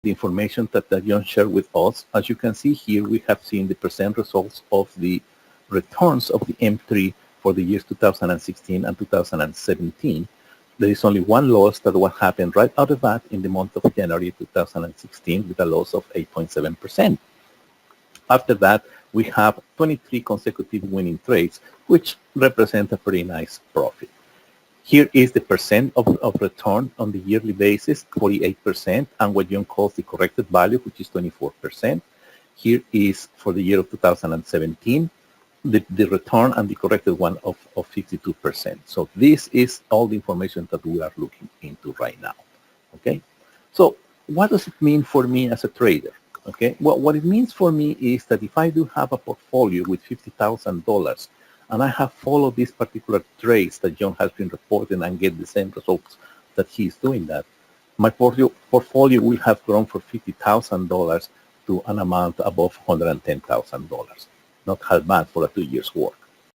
the information that John shared with us. As you can see here, we have seen the percent results of the returns of the M3 for the years 2016 and 2017. There is only one loss that what happened right out of that in the month of January 2016 with a loss of 8.7%. After that, we have 23 consecutive winning trades, which represent a pretty nice profit. Here is the percent of return on the yearly basis, 48%, and what John calls the corrected value, which is 24%. Here is for the year of 2017, the return and the corrected one of 52%. So this is all the information that we are looking into right now. Okay, so what does it mean for me as a trader? Okay, well, what it means for me is that if I do have a portfolio with $50,000 and I have followed these particular trades that John has been reporting and get the same results that he's doing that, my portfolio will have grown from $50,000 to an amount above $110,000. Not half bad for a 2 years work.